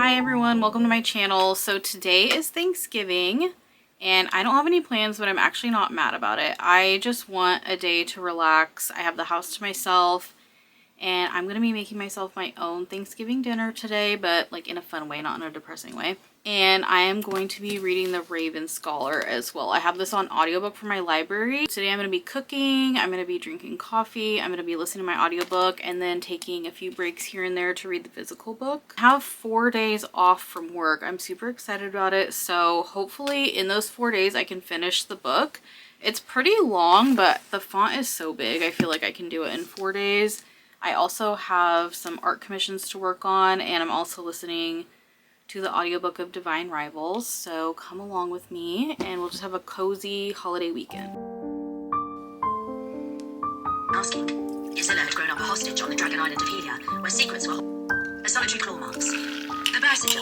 Hi everyone, welcome to my channel. So today is Thanksgiving and I don't have any plans, but I'm actually not mad about it. I just want a day to relax. I have the house to myself and I'm gonna be making myself my own Thanksgiving dinner today, but like in a fun way, not in a depressing way. And I am going to be reading the Scholar as well. I have this on audiobook from my library. Today I'm going to be cooking, I'm going to be drinking coffee, I'm going to be listening to my audiobook, and then taking a few breaks here and there to read the physical book. I have 4 days off from work. I'm super excited about it. So hopefully in those 4 days I can finish the book. It's pretty long, but the font is so big. I feel like I can do it in 4 days. I also have some art commissions to work on, and I'm also listening to the audiobook of Divine Rivals, so come along with me and we'll just have a cozy holiday weekend. Asking, Isilla had grown up a hostage on the Dragon Island of Helia, where secrets were a solitary claw marks. The messenger.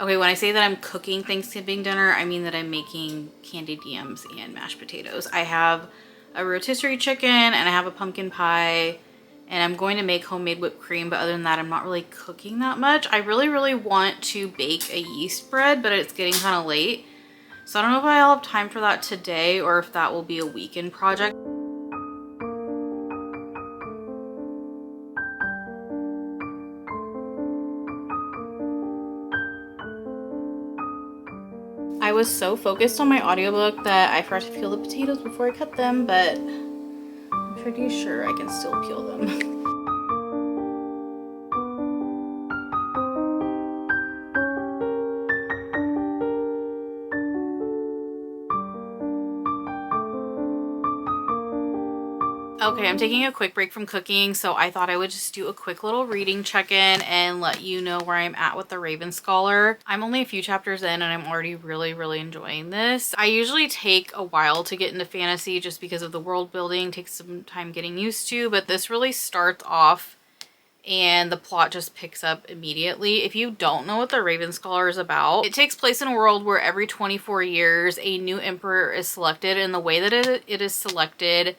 Okay, when I say that I'm cooking Thanksgiving dinner, I mean that I'm making candied yams and mashed potatoes. I have a rotisserie chicken and I have a pumpkin pie. And I'm going to make homemade whipped cream, but other than that, I'm not really cooking that much. I really want to bake a yeast bread, but it's getting kind of late. So I don't know if I'll have time for that today or if that will be a weekend project. I was so focused on my audiobook that I forgot to peel the potatoes before I cut them, but I'm pretty sure I can still peel them. Okay, I'm taking a quick break from cooking, so I thought I would just do a quick little reading check-in and let you know where I'm at with the Scholar. I'm only a few chapters in and I'm already really enjoying this. I usually take a while to get into fantasy just because of the world building, takes some time getting used to, but this really starts off and the plot just picks up immediately. If you don't know what the Scholar is about, it takes place in a world where every 24 years a new emperor is selected, and the way that it is selected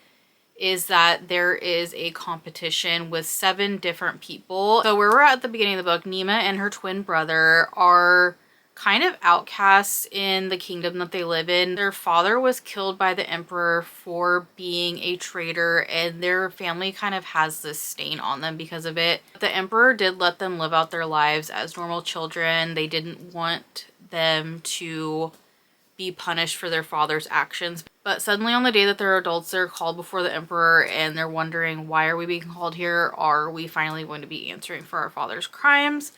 is that there is a competition with 7 different people. So where we're at the beginning of the book, Nima and her twin brother are kind of outcasts in the kingdom that they live in. Their father was killed by the emperor for being a traitor, and their family kind of has this stain on them because of it. The emperor did let them live out their lives as normal children. They didn't want them to be punished for their father's actions. But suddenly on the day that they're adults, they're called before the emperor and they're wondering, why are we being called here? Are we finally going to be answering for our father's crimes?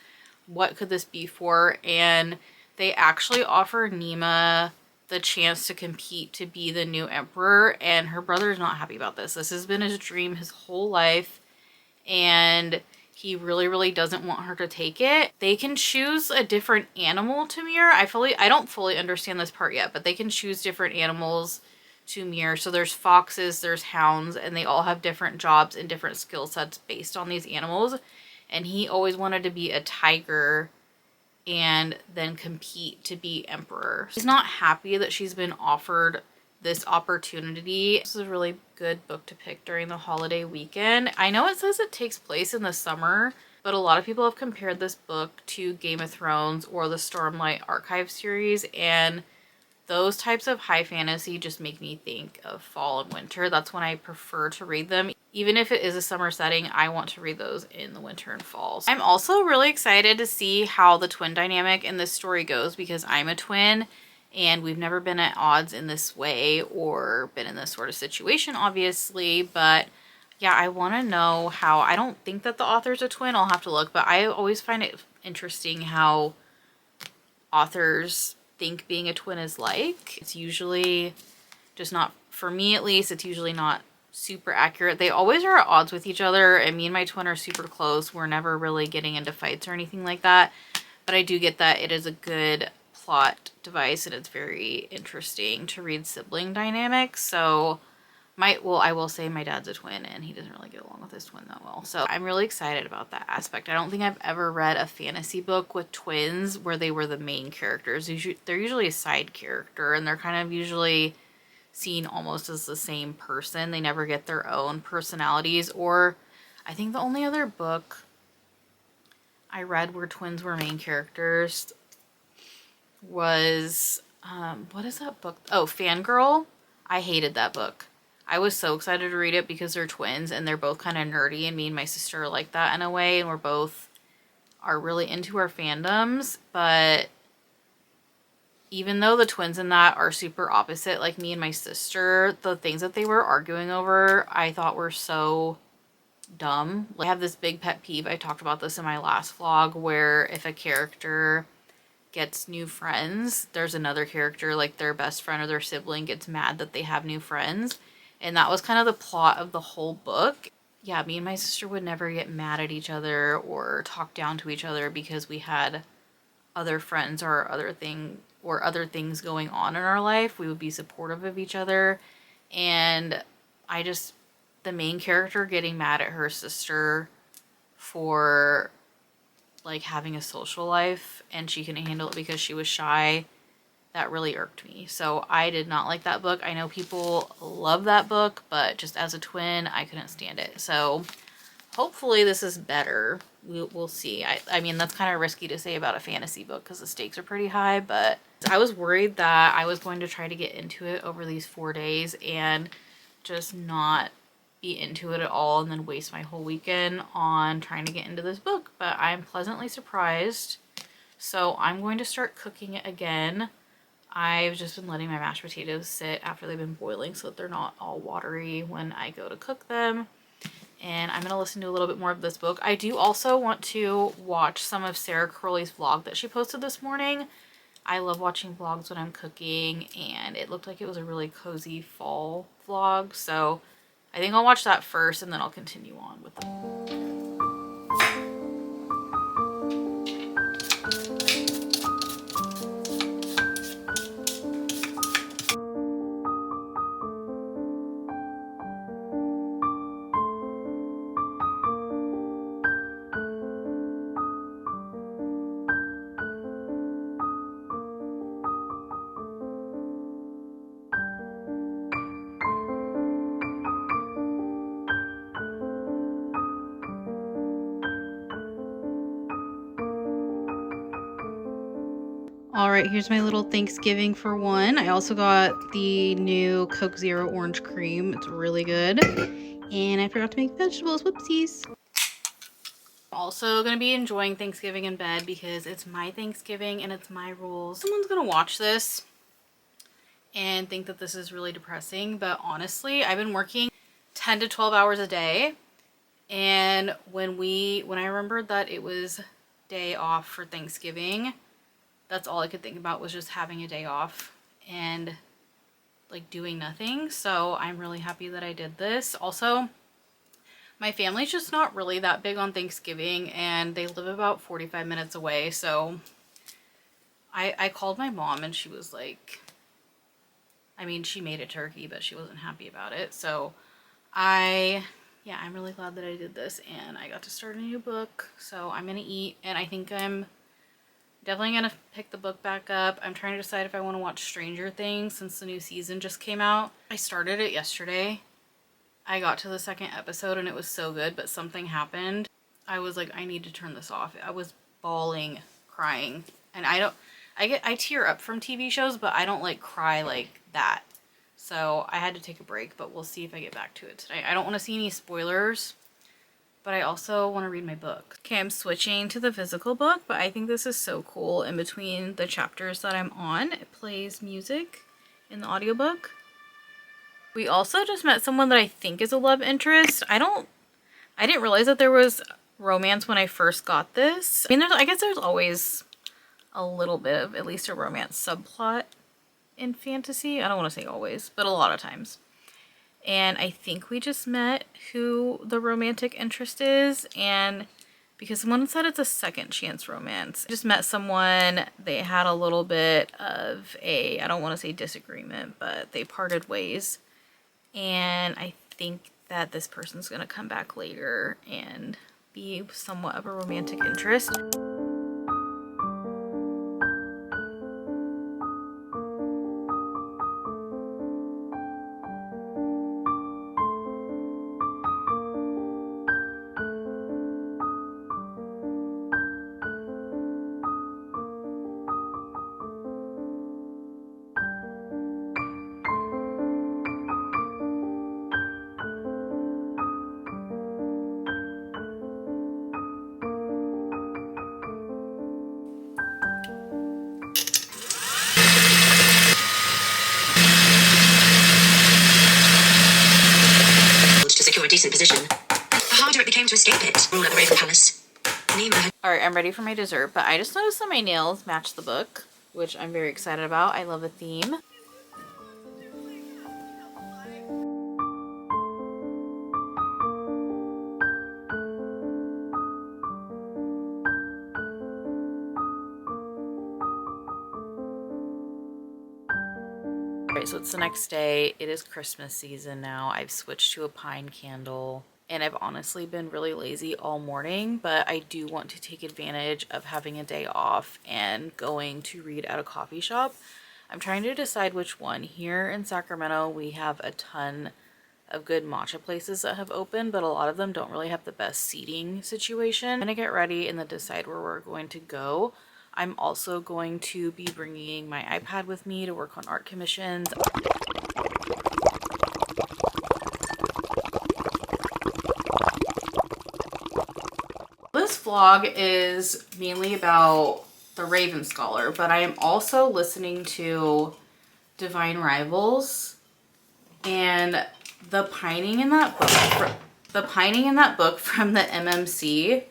What could this be for? And they actually offer Nima the chance to compete to be the new emperor, and her brother's not happy about this. This has been his dream his whole life, and he really doesn't want her to take it. They can choose a different animal to mirror. I don't fully understand this part yet, but they can choose different animals to mirror. So there's foxes, there's hounds, and they all have different jobs and different skill sets based on these animals. And he always wanted to be a tiger and then compete to be emperor. She's not happy that she's been offered this opportunity. This is a really good book to pick during the holiday weekend. I know it says it takes place in the summer, but a lot of people have compared this book to Game of Thrones or the Stormlight Archive series, and those types of high fantasy just make me think of fall and winter. That's when I prefer to read them. Even if it is a summer setting, I want to read those in the winter and fall. I'm also really excited to see how the twin dynamic in this story goes, because I'm a twin and we've never been at odds in this way or been in this sort of situation, obviously. But yeah, I want to know how. I don't think that the author's a twin. I'll have to look, but I always find it interesting how authors think being a twin is like. It's usually just not, for me at least, it's usually not super accurate. They always are at odds with each other, and me and my twin are super close. We're never really getting into fights or anything like that, but I do get that it is a good plot device and it's very interesting to read sibling dynamics. So I will say my dad's a twin and he doesn't really get along with his twin that well. So I'm really excited about that aspect. I don't think I've ever read a fantasy book with twins where they were the main characters. They're usually a side character, and they're kind of usually seen almost as the same person. They never get their own personalities. Or I think the only other book I read where twins were main characters was, what is that book? Oh, Fangirl. I hated that book. I was so excited to read it because they're twins and they're both kind of nerdy, and me and my sister are like that in a way, and we're both are really into our fandoms, but even though the twins in that are super opposite, like me and my sister, the things that they were arguing over, I thought were so dumb. Like, I have this big pet peeve. I talked about this in my last vlog, where if a character gets new friends, there's another character, like their best friend or their sibling, gets mad that they have new friends. And that was kind of the plot of the whole book. Yeah, me and my sister would never get mad at each other or talk down to each other because we had other friends or other things going on in our life. We would be supportive of each other. And the main character getting mad at her sister for like having a social life and she couldn't handle it because she was shy, that really irked me. So I did not like that book. I know people love that book, but just as a twin, I couldn't stand it. So hopefully this is better. We'll see. I mean, that's kind of risky to say about a fantasy book because the stakes are pretty high, but I was worried that I was going to try to get into it over these 4 days and just not be into it at all and then waste my whole weekend on trying to get into this book. But I'm pleasantly surprised. So I'm going to start cooking it again. I've just been letting my mashed potatoes sit after they've been boiling so that they're not all watery when I go to cook them. And I'm going to listen to a little bit more of this book. I do also want to watch some of Sarah Curley's vlog that she posted this morning. I love watching vlogs when I'm cooking, and it looked like it was a really cozy fall vlog. So I think I'll watch that first and then I'll continue on with them. All right, here's my little Thanksgiving for one. I also got the new Coke Zero Orange Cream. It's really good. And I forgot to make vegetables. Whoopsies. Also gonna be enjoying Thanksgiving in bed because it's my Thanksgiving and it's my rules. Someone's gonna watch this and think that this is really depressing, but honestly, I've been working 10 to 12 hours a day. And when I remembered that it was day off for Thanksgiving, that's all I could think about was just having a day off and like doing nothing. So I'm really happy that I did this. Also, my family's just not really that big on Thanksgiving and they live about 45 minutes away. So I called my mom and she was like, I mean, she made a turkey, but she wasn't happy about it. So I'm really glad that I did this and I got to start a new book. So I'm gonna eat, and I think I'm definitely gonna pick the book back up. I'm trying to decide if I want to watch Stranger Things since the new season just came out. I started it yesterday. I got to the second episode and it was so good, but something happened. I was like, I need to turn this off. I was bawling, crying, and I tear up from TV shows, but I don't like cry like that. So I had to take a break, but we'll see if I get back to it tonight. I don't want to see any spoilers, but I also want to read my book. Okay, I'm switching to the physical book, but I think this is so cool. In between the chapters that I'm on, it plays music in the audiobook. We also just met someone that I think is a love interest. I didn't realize that there was romance when I first got this. I mean, I guess there's always a little bit of at least a romance subplot in fantasy. I don't want to say always, but a lot of times. And I think we just met who the romantic interest is, and because someone said it's a second chance romance. I just met someone, they had a little bit of I don't want to say disagreement, but they parted ways. And I think that this person's going to come back later and be somewhat of a romantic interest. a decent position, the harder it became to escape it. Rule at the Raven Palace. Nima had... Alright, I'm ready for my dessert, but I just noticed that my nails match the book, which I'm very excited about. I love a theme. Alright, so it's the next day. It is Christmas season now. I've switched to a pine candle, and I've honestly been really lazy all morning, but I do want to take advantage of having a day off and going to read at a coffee shop. I'm trying to decide which one. Here in Sacramento, we have a ton of good matcha places that have opened, but a lot of them don't really have the best seating situation. I'm gonna get ready and then decide where we're going to go. I'm also going to be bringing my iPad with me to work on art commissions. This vlog is mainly about the Raven Scholar, but I am also listening to Divine Rivals, and the pining in that book from the MMC,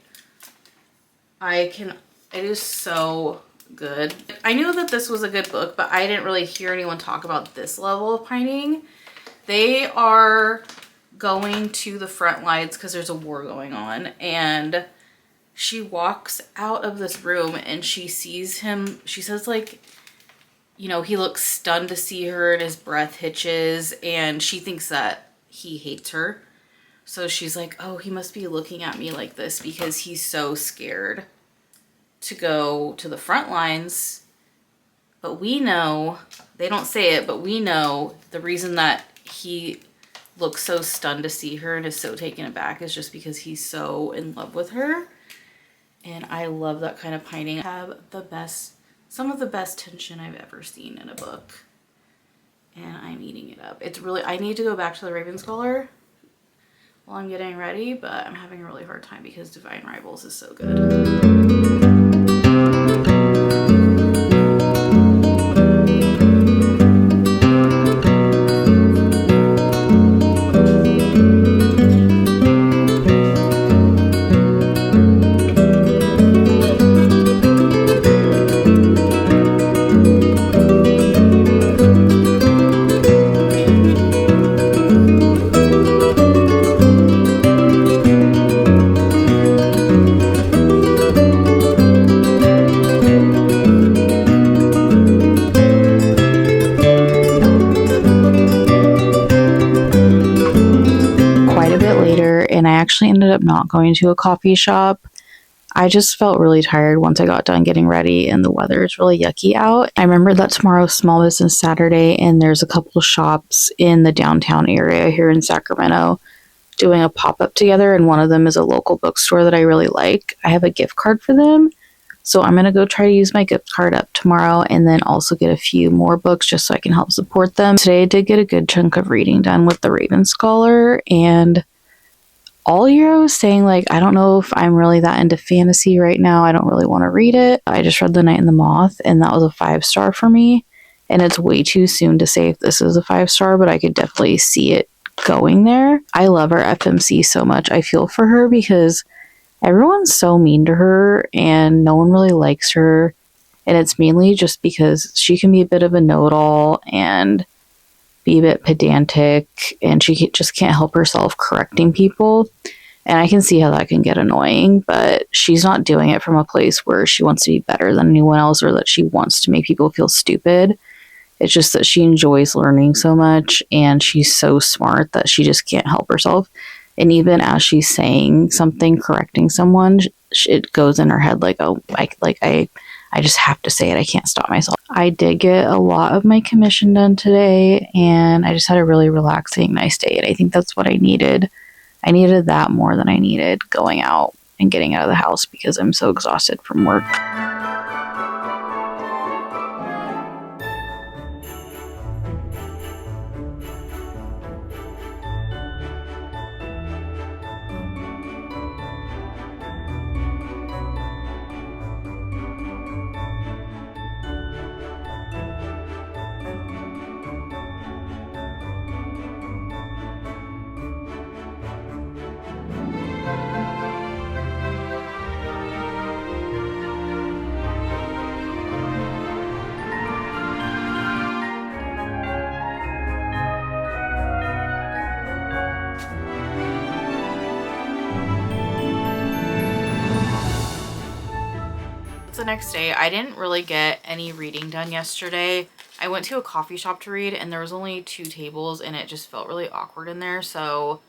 it is so good. I knew that this was a good book, but I didn't really hear anyone talk about this level of pining. They are going to the front lines because there's a war going on, and she walks out of this room and she sees him. She says, like, you know, he looks stunned to see her and his breath hitches, and she thinks that he hates her. So she's like, oh, he must be looking at me like this because he's so scared to go to the front lines. But we know, they don't say it, but we know the reason that he looks so stunned to see her and is so taken aback is just because he's so in love with her. And I love that kind of pining. I have some of the best tension I've ever seen in a book, and I'm eating it up. It's really, I need to go back to the Raven Scholar while I'm getting ready, but I'm having a really hard time because Divine Rivals is so good. Actually ended up not going to a coffee shop. I just felt really tired once I got done getting ready, and the weather is really yucky out. I remember that tomorrow's Small Business Saturday, and there's a couple shops in the downtown area here in Sacramento doing a pop-up together, and one of them is a local bookstore that I really like. I have a gift card for them, so I'm gonna go try to use my gift card up tomorrow and then also get a few more books just so I can help support them. Today I did get a good chunk of reading done with the Raven Scholar, and all year I was saying, like, I don't know if I'm really that into fantasy right now. I don't really want to read it. I just read The Night and the Moth, and that was a 5-star for me. And it's way too soon to say if this is a 5-star, but I could definitely see it going there. I love our FMC so much. I feel for her because everyone's so mean to her and no one really likes her. And it's mainly just because she can be a bit of a know-it-all and be a bit pedantic, and she just can't help herself correcting people. And I can see how that can get annoying, but she's not doing it from a place where she wants to be better than anyone else or that she wants to make people feel stupid. It's just that she enjoys learning so much, and she's so smart that she just can't help herself. And even as she's saying something, correcting someone, it goes in her head like, oh, I just have to say it. I can't stop myself. I did get a lot of my commission done today, and I just had a really relaxing, nice day. And I think that's what I needed. I needed that more than I needed going out and getting out of the house because I'm so exhausted from work. the next day. I didn't really get any reading done yesterday. I went to a coffee shop to read and there was only 2 tables and it just felt really awkward in there. So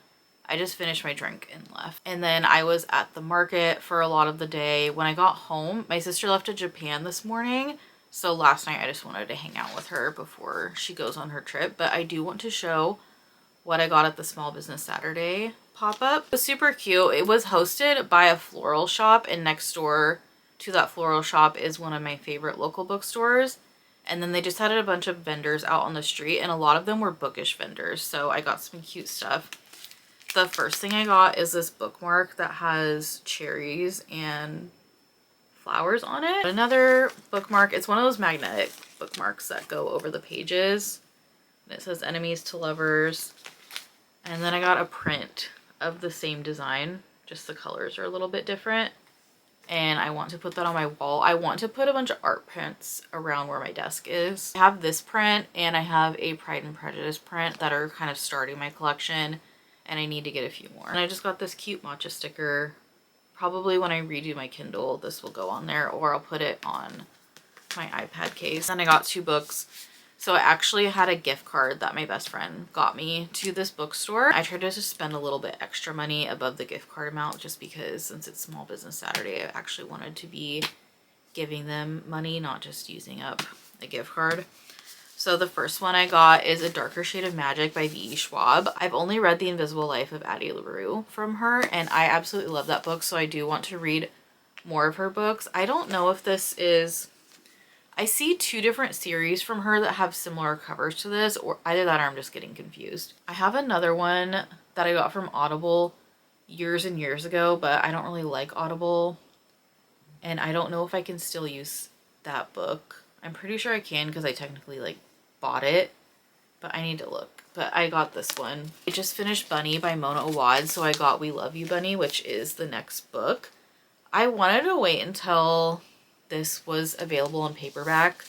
I just finished my drink and left. And then I was at the market for a lot of the day. When I got home, my sister left to Japan this morning. So last night I just wanted to hang out with her before she goes on her trip. But I do want to show what I got at the Small Business Saturday pop-up. It was super cute. It was hosted by a floral shop, and next door to that floral shop is one of my favorite local bookstores. And then they just had a bunch of vendors out on the street, and a lot of them were Bookish vendors. So I got some cute stuff. The first thing I got is this bookmark that has cherries and flowers on it. Another bookmark, it's one of those magnetic bookmarks that go over the pages. And it says enemies to lovers. And then I got a print of the same design, just the colors are a little bit different. And I want to put that on my wall. I want to put a bunch of art prints around where my desk is. I have this print and I have a Pride and Prejudice print that are kind of starting my collection, and I need to get a few more. And I just got this cute matcha sticker. Probably when I redo my Kindle, this will go on there, or I'll put it on my iPad case. Then I got 2 books. So I actually had a gift card that my best friend got me to this bookstore. I tried to just spend a little bit extra money above the gift card amount just because since it's Small Business Saturday, I actually wanted to be giving them money, not just using up a gift card. So the first one I got is A Darker Shade of Magic by V.E. Schwab. I've only read The Invisible Life of Addie LaRue from her, and I absolutely love that book, so I do want to read more of her books. I don't know if this is... I see 2 different series from her that have similar covers to this, or either that or I'm just getting confused. I have another one that I got from Audible years and years ago, but I don't really like Audible, and I don't know if I can still use that book. I'm pretty sure I can because I technically like bought it, but I need to look. But I got this one. I just finished Bunny by Mona Awad, so I got We Love You Bunny, which is the next book. I wanted to wait until this was available in paperback,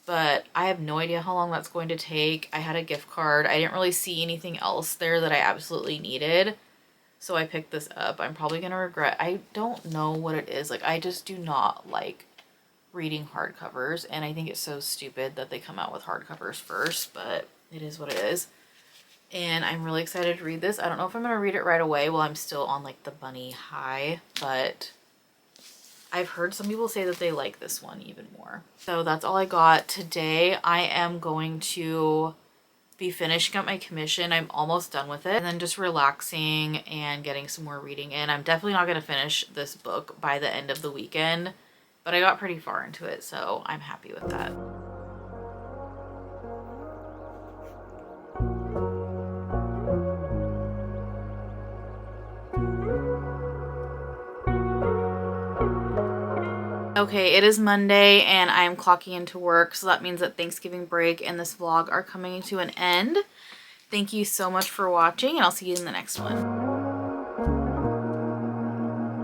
but I have no idea how long that's going to take. I had a gift card. I didn't really see anything else there that I absolutely needed, so I picked this up. I'm probably gonna regret. I don't know what it is. Like, I just do not like reading hardcovers, and I think it's so stupid that they come out with hardcovers first, but it is what it is. And I'm really excited to read this. I don't know if I'm gonna read it right away while I'm still on like the bunny high, but I've heard some people say that they like this one even more. So that's all I got today. I am going to be finishing up my commission. I'm almost done with it. And then just relaxing and getting some more reading in. I'm definitely not going to finish this book by the end of the weekend, but I got pretty far into it, so I'm happy with that. Okay, it is Monday and I'm clocking into work, so that means that Thanksgiving break and this vlog are coming to an end. Thank you so much for watching, and I'll see you in the next one.